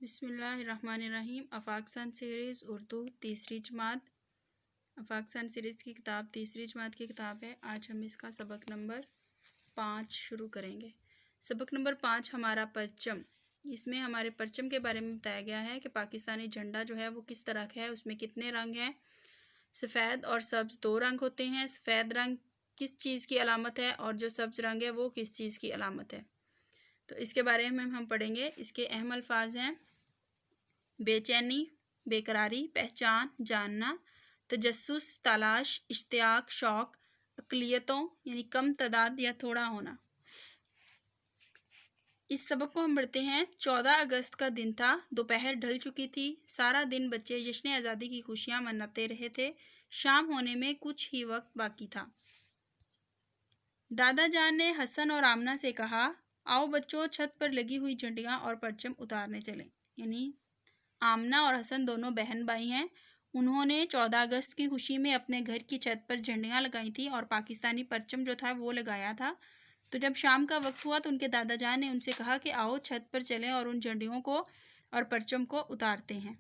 بسم اللہ الرحمن الرحیم۔ افاقسان سیریز اردو تیسری جماعت۔ افاقسان سیریز کی کتاب تیسری جماعت کی کتاب ہے۔ آج ہم اس کا سبق نمبر 5 شروع کریں گے۔ سبق نمبر 5 ہمارا پرچم۔ اس میں ہمارے پرچم کے بارے میں بتایا گیا ہے کہ پاکستانی جھنڈا جو ہے وہ کس طرح کا ہے، اس میں کتنے رنگ ہیں۔ سفید اور سبز 2 رنگ ہوتے ہیں۔ سفید رنگ کس چیز کی علامت ہے اور جو سبز رنگ ہے وہ کس چیز کی علامت ہے، تو اس کے بارے میں ہم پڑھیں گے۔ اس کے اہم الفاظ ہیں: بے چینی، بے قراری، پہچان، جاننا، تجسس، تلاش، اشتیاق، شوق، اقلیتوں یعنی کم تعداد یا تھوڑا ہونا۔ اس سبق کو ہم پڑھتے ہیں۔ 14 اگست کا دن تھا، دوپہر ڈھل چکی تھی، سارا دن بچے جشن آزادی کی خوشیاں مناتے رہے تھے۔ شام ہونے میں کچھ ہی وقت باقی تھا۔ دادا جان نے حسن اور آمنہ سے کہا، آؤ بچوں، چھت پر لگی ہوئی جھنڈیاں اور پرچم اتارنے چلیں۔ یعنی آمنہ اور حسن دونوں بہن بھائی ہیں۔ انہوں نے 14 اگست کی خوشی میں اپنے گھر کی چھت پر جھنڈیاں لگائی تھیں اور پاکستانی پرچم جو تھا وہ لگایا تھا۔ تو جب شام کا وقت ہوا تو ان کے دادا جان نے ان سے کہا کہ آؤ چھت پر چلیں اور ان جھنڈیوں کو اور پرچم کو اتارتے ہیں۔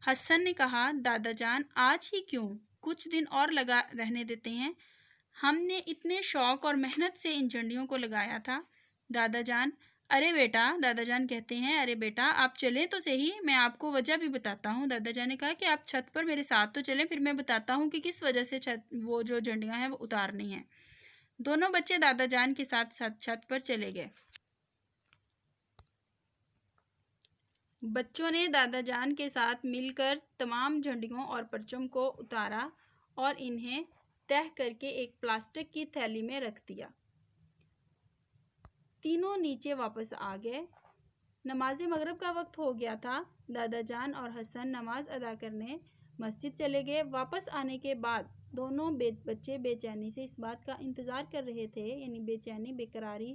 حسن نے کہا، دادا جان آج ہی کیوں، کچھ دن اور لگا رہنے دیتے ہیں، ہم نے اتنے شوق اور محنت سے ان جھنڈیوں کو لگایا تھا۔ دادا جان، ارے بیٹا، دادا جان کہتے ہیں، ارے بیٹا آپ چلیں تو صحیح، میں آپ کو وجہ بھی بتاتا ہوں۔ دادا جان نے کہا کہ آپ چھت پر میرے ساتھ تو چلیں، پھر میں بتاتا ہوں کہ کس وجہ سے وہ جو جھنڈیاں ہیں وہ اتارنی ہیں۔ دونوں بچے دادا جان کے ساتھ چھت پر چلے گئے۔ بچوں نے دادا جان کے ساتھ مل کر تمام جھنڈیوں اور پرچم کو اتارا اور انہیں تہہ کر کے ایک پلاسٹک کی تھیلی میں رکھ دیا۔ تینوں نیچے واپس آ گئے۔ نماز مغرب کا وقت ہو گیا تھا۔ دادا جان اور حسن نماز ادا کرنے مسجد چلے گئے۔ واپس آنے کے بعد دونوں بچے بے چینی سے اس بات کا انتظار کر رہے تھے، یعنی بے چینی، بے قراری،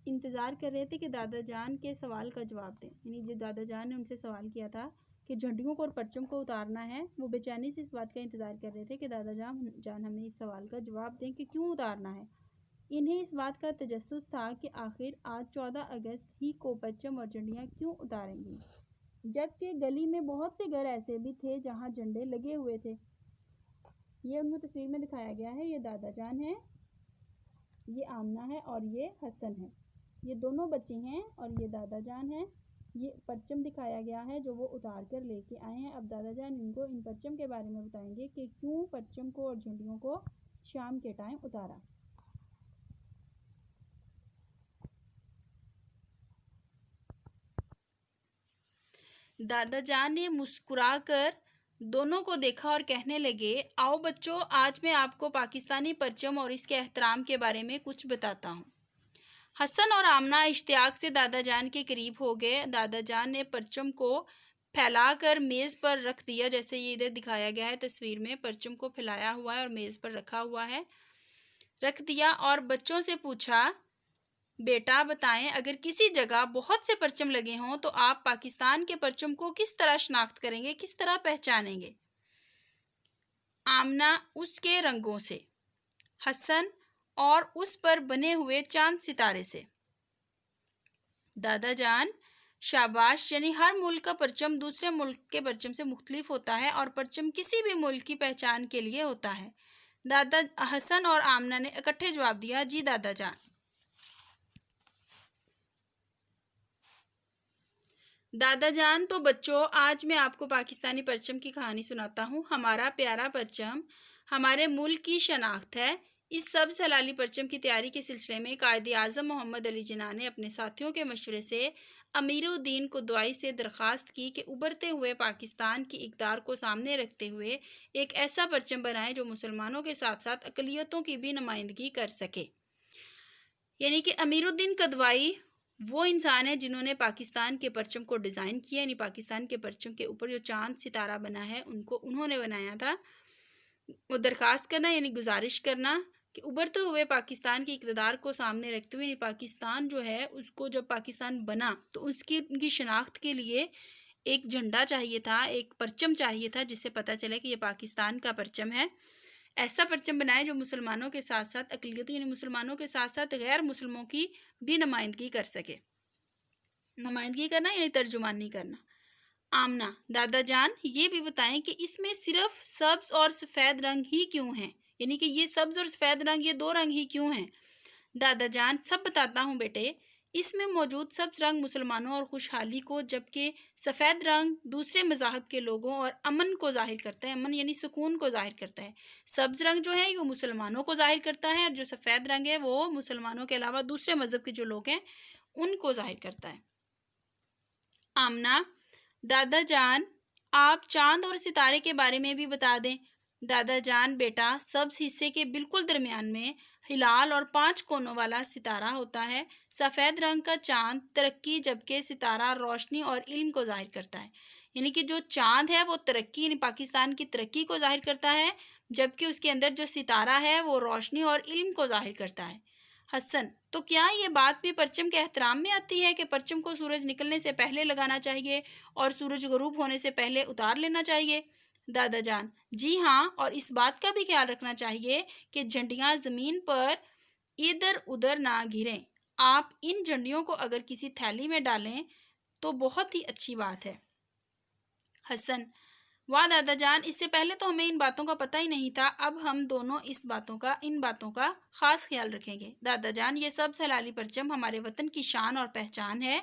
انتظار کر رہے تھے کہ دادا جان کے سوال کا جواب دیں۔ یعنی جو دادا جان نے ان سے سوال کیا تھا کہ جھنڈیوں کو اور پرچم کو اتارنا ہے، وہ بے چینی سے اس بات کا انتظار کر رہے تھے کہ دادا جان ہمیں اس سوال کا جواب دیں کہ کیوں اتارنا ہے۔ انہیں اس بات کا تجسس تھا کہ آخر آج 14 اگست ہی کو پرچم اور جھنڈیاں کیوں اتاریں گی، جبکہ گلی میں بہت سے گھر ایسے بھی تھے جہاں جھنڈے لگے ہوئے تھے۔ یہ ان کو تصویر میں دکھایا گیا ہے۔ یہ دادا جان ہے، یہ آمنہ ہے اور یہ حسن ہے۔ یہ دونوں بچے ہیں اور یہ دادا جان ہیں۔ یہ پرچم دکھایا گیا ہے جو وہ اتار کر لے کے آئے ہیں۔ اب دادا جان ان کو ان پرچم کے بارے میں بتائیں گے کہ کیوں پرچم کو اور جھنڈیوں کو شام کے ٹائم اتارا۔ دادا جان نے مسکرا کر دونوں کو دیکھا اور کہنے لگے، آؤ بچوں، آج میں آپ کو پاکستانی پرچم اور اس کے احترام کے بارے میں کچھ بتاتا ہوں۔ حسن اور آمنہ اشتیاق سے دادا جان کے قریب ہو گئے۔ دادا جان نے پرچم کو پھیلا کر میز پر رکھ دیا، جیسے یہ ادھر دکھایا گیا ہے تصویر میں، پرچم کو پھیلایا ہوا ہے اور میز پر رکھا ہوا ہے، رکھ دیا اور بچوں سے پوچھا، بیٹا بتائیں، اگر کسی جگہ بہت سے پرچم لگے ہوں تو آپ پاکستان کے پرچم کو کس طرح شناخت کریں گے، کس طرح پہچانیں گے؟ آمنہ، اس کے رنگوں سے۔ حسن، اور اس پر بنے ہوئے چاند ستارے سے۔ دادا جان، شاباش، یعنی ہر ملک کا پرچم دوسرے ملک کے پرچم سے مختلف ہوتا ہے اور پرچم کسی بھی ملک کی پہچان کے لیے ہوتا ہے۔ دادا حسن اور آمنہ نے اکٹھے جواب دیا، جی دادا جان۔ دادا جان، تو بچوں، آج میں آپ کو پاکستانی پرچم کی کہانی سناتا ہوں۔ ہمارا پیارا پرچم ہمارے ملک کی شناخت ہے۔ اس سبز ہلالی پرچم کی تیاری کے سلسلے میں قائد اعظم محمد علی جناح نے اپنے ساتھیوں کے مشورے سے امیر الدین قدوئی سے درخواست کی کہ ابھرتے ہوئے پاکستان کی اقدار کو سامنے رکھتے ہوئے ایک ایسا پرچم بنائے جو مسلمانوں کے ساتھ ساتھ اقلیتوں کی بھی نمائندگی کر سکے۔ یعنی کہ امیر الدین قدوئی وہ انسان ہے جنہوں نے پاکستان کے پرچم کو ڈیزائن کیا، یعنی پاکستان کے پرچم کے اوپر جو چاند ستارہ بنا ہے انہوں نے بنایا تھا۔ وہ درخواست کرنا یعنی گزارش کرنا کہ ابھرتے ہوئے پاکستان کی اقتدار کو سامنے رکھتے ہوئے، یعنی پاکستان جو ہے اس کو جب پاکستان بنا تو ان کی شناخت کے لیے ایک جھنڈا چاہیے تھا، ایک پرچم چاہیے تھا جس سے پتہ چلے کہ یہ پاکستان کا پرچم ہے۔ ایسا پرچم بنائے جو مسلمانوں کے ساتھ ساتھ اقلیتوں یعنی مسلمانوں کے ساتھ ساتھ غیر مسلموں کی بھی نمائندگی کر سکے۔ نمائندگی کرنا یعنی ترجمانی کرنا۔ آمنہ، دادا جان یہ بھی بتائیں کہ اس میں صرف سبز اور سفید رنگ ہی کیوں ہیں، یعنی کہ یہ سبز اور سفید رنگ، یہ دو رنگ ہی کیوں ہیں؟ دادا جان سب بتاتا ہوں بیٹے، اس میں موجود سبز رنگ مسلمانوں اور خوشحالی کو، جبکہ سفید رنگ دوسرے مذاہب کے لوگوں اور امن کو ظاہر کرتا ہے، امن یعنی سکون کو ظاہر کرتا ہے۔ سبز رنگ جو ہے وہ مسلمانوں کو ظاہر کرتا ہے، اور جو سفید رنگ ہے وہ مسلمانوں کے علاوہ دوسرے مذہب کے جو لوگ ہیں ان کو ظاہر کرتا ہے۔ آمنہ، دادا جان آپ چاند اور ستارے کے بارے میں بھی بتا دیں۔ دادا جان بیٹا، سبز حصے کے بالکل درمیان میں ہلال اور 5 کونوں والا ستارہ ہوتا ہے۔ سفید رنگ کا چاند ترقی، جبکہ ستارہ روشنی اور علم کو ظاہر کرتا ہے، یعنی کہ جو چاند ہے وہ ترقی یعنی پاکستان کی ترقی کو ظاہر کرتا ہے، جبکہ اس کے اندر جو ستارہ ہے وہ روشنی اور علم کو ظاہر کرتا ہے۔ حسن، تو کیا یہ بات بھی پرچم کے احترام میں آتی ہے کہ پرچم کو سورج نکلنے سے پہلے لگانا چاہیے اور سورج غروب ہونے سے پہلے اتار لینا چاہیے؟ دادا جان جی ہاں، اور اس بات کا بھی خیال رکھنا چاہیے کہ جھنڈیاں زمین پر ادھر ادھر نہ گریں۔ آپ ان جھنڈیوں کو اگر کسی تھیلی میں ڈالیں تو بہت ہی اچھی بات ہے۔ حسن، واہ دادا جان، اس سے پہلے تو ہمیں ان باتوں کا پتہ ہی نہیں تھا، اب ہم دونوں ان باتوں کا خاص خیال رکھیں گے۔ دادا جان یہ سب ہلالی پرچم ہمارے وطن کی شان اور پہچان ہے،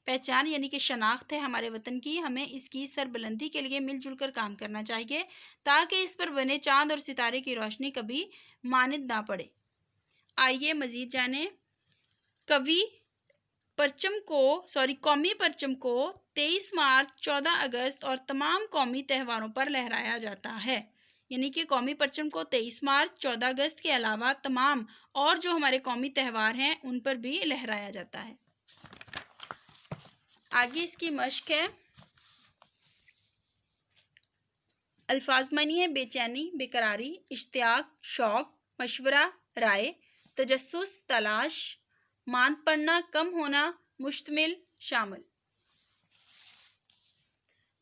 پہچان یعنی کہ شناخت ہے ہمارے وطن کی، ہمیں اس کی سربلندی کے لیے مل جل کر کام کرنا چاہیے تاکہ اس پر بنے چاند اور ستارے کی روشنی کبھی ماند نہ پڑے۔ آئیے مزید جانیں۔ قومی پرچم کو 23 مارچ، 14 اگست اور تمام قومی تہواروں پر لہرایا جاتا ہے، یعنی کہ قومی پرچم کو 23 مارچ، 14 اگست کے علاوہ تمام اور جو ہمارے قومی تہوار ہیں ان پر بھی لہرایا جاتا ہے۔ آگے اس کی مشق ہے۔ الفاظ معنی ہے: بے چینی، بے قراری، اشتیاق، شوق، مشورہ، رائے، تجسس، تلاش، ماند پڑنا، کم ہونا، مشتمل، شامل۔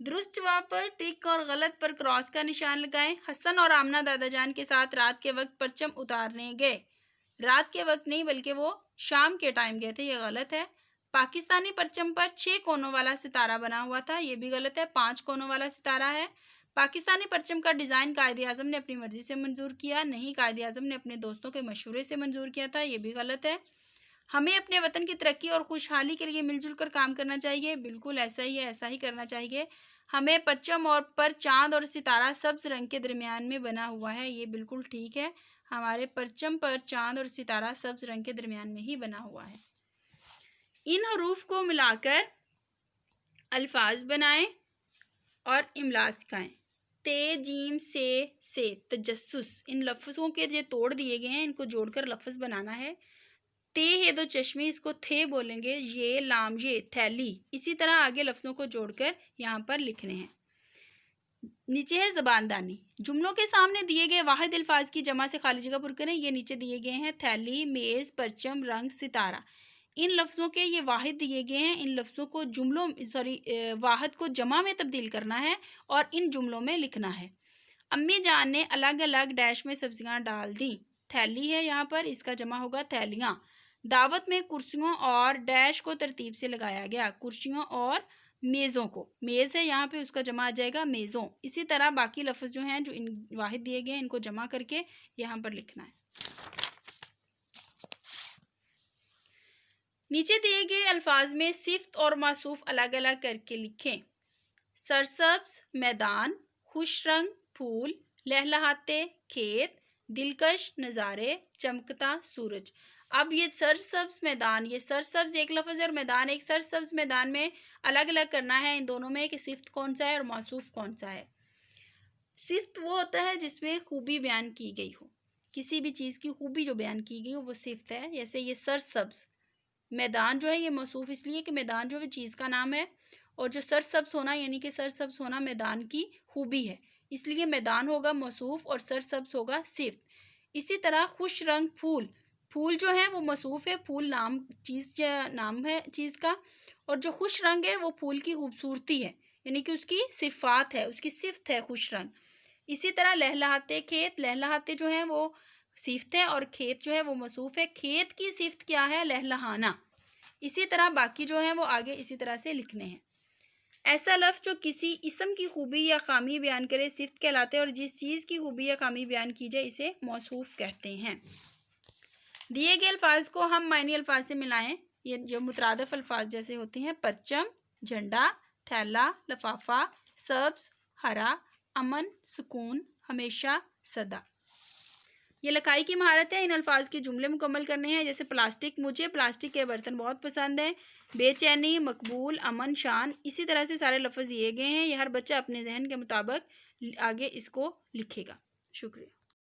درست جواب پر ٹک اور غلط پر کراس کا نشان لگائیں۔ حسن اور آمنہ دادا جان کے ساتھ رات کے وقت پرچم اتارنے گئے۔ رات کے وقت نہیں بلکہ وہ شام کے ٹائم گئے تھے، یہ غلط ہے۔ پاکستانی پرچم پر 6 کونوں والا ستارہ بنا ہوا تھا، یہ بھی غلط ہے، 5 کونوں والا ستارہ ہے۔ پاکستانی پرچم کا ڈیزائن قائد اعظم نے اپنی مرضی سے منظور کیا، نہیں، قائد اعظم نے اپنے دوستوں کے مشورے سے منظور کیا تھا، یہ بھی غلط ہے۔ ہمیں اپنے وطن کی ترقی اور خوشحالی کے لیے مل جل کر کام کرنا چاہیے، بالکل ایسا ہی ہے، ایسا ہی کرنا چاہیے۔ ہمیں پرچم اور پر چاند اور ستارہ سبز رنگ کے درمیان میں بنا ہوا ہے، یہ بالکل ٹھیک ہے، ہمارے پرچم پر چاند اور ستارہ سبز رنگ کے درمیان میں ہی بنا ہوا ہے۔ ان حروف کو ملا کر الفاظ بنائیں اور املا سکھائیں۔ تے، جیم، سے، تجسس، ان لفظوں کے جو توڑ دیے گئے ہیں ان کو جوڑ کر لفظ بنانا ہے۔ تے ہے دو چشمے، اس کو تھے بولیں گے۔ یہ لام، یہ تھیلی، اسی طرح آگے لفظوں کو جوڑ کر یہاں پر لکھنے ہیں۔ نیچے ہے زبان دانی۔ جملوں کے سامنے دیے گئے واحد الفاظ کی جمع سے خالی جگہ پر کریں۔ یہ نیچے دیے گئے ہیں: تھیلی، میز، پرچم، رنگ، ستارہ۔ ان لفظوں کے یہ واحد دیے گئے ہیں، ان لفظوں کو واحد کو جمع میں تبدیل کرنا ہے اور ان جملوں میں لکھنا ہے۔ امی جان نے الگ الگ ڈیش میں سبزیاں ڈال دیں۔ تھیلی ہے یہاں پر، اس کا جمع ہوگا تھیلیاں۔ دعوت میں کرسیوں اور ڈیش کو ترتیب سے لگایا گیا، کرسیوں اور میزوں کو۔ میز ہے یہاں پہ، اس کا جمع آ جائے گا میزوں۔ اسی طرح باقی لفظ جو ہیں جو ان واحد دیے گئے ہیں ان کو جمع کر کے یہاں پر لکھنا ہے۔ نیچے دیے گئے الفاظ میں صفت اور موصوف الگ الگ کر کے لکھیں۔ سرسبز میدان، خوش رنگ پھول، لہلہاتے کھیت، دلکش نظارے، چمکتا سورج۔ اب یہ سرسبز میدان، یہ سرسبز ایک لفظ ہے اور میدان ایک، سرسبز میدان میں الگ الگ کرنا ہے ان دونوں میں کہ صفت کون سا ہے اور موصوف کون سا ہے۔ صفت وہ ہوتا ہے جس میں خوبی بیان کی گئی ہو، کسی بھی چیز کی خوبی جو بیان کی گئی ہو وہ صفت ہے، جیسے یہ سرسبز۔ میدان جو ہے یہ موصوف اس لیے کہ میدان جو ہے چیز کا نام ہے، اور جو سرسبز ہونا یعنی کہ سرسبز ہونا میدان کی خوبی ہے، اس لیے میدان ہوگا موصوف اور سرسبز ہوگا صفت۔ اسی طرح خوش رنگ پھول، پھول جو ہے وہ موصوف ہے، پھول نام ہے چیز کا، اور جو خوش رنگ ہے وہ پھول کی خوبصورتی ہے، یعنی کہ اس کی صفات ہے، اس کی صفت ہے خوش رنگ۔ اسی طرح لہلہاتے کھیت، لہلہاتے جو ہیں وہ صفت ہے اور کھیت جو ہے وہ موصوف ہے۔ کھیت کی صفت کیا ہے؟ لہلہانا۔ اسی طرح باقی جو ہیں وہ آگے اسی طرح سے لکھنے ہیں۔ ایسا لفظ جو کسی اسم کی خوبی یا خامی بیان کرے صفت کہلاتے ہیں، اور جس چیز کی خوبی یا خامی بیان کی جائے اسے موصوف کہتے ہیں۔ دیے گئے الفاظ کو ہم معنی الفاظ سے ملائیں۔ یہ جو مترادف الفاظ جیسے ہوتے ہیں پرچم، جھنڈا، تھیلا، لفافہ، سبز، ہرا، امن، سکون، ہمیشہ، سدا۔ یہ لکھائی کی مہارت ہے۔ ان الفاظ کے جملے مکمل کرنے ہیں، جیسے پلاسٹک، مجھے پلاسٹک کے برتن بہت پسند ہیں، بے چینی، مقبول، امن، شان۔ اسی طرح سے سارے لفظ دیے گئے ہیں، یہ ہر بچہ اپنے ذہن کے مطابق آگے اس کو لکھے گا۔ شکریہ۔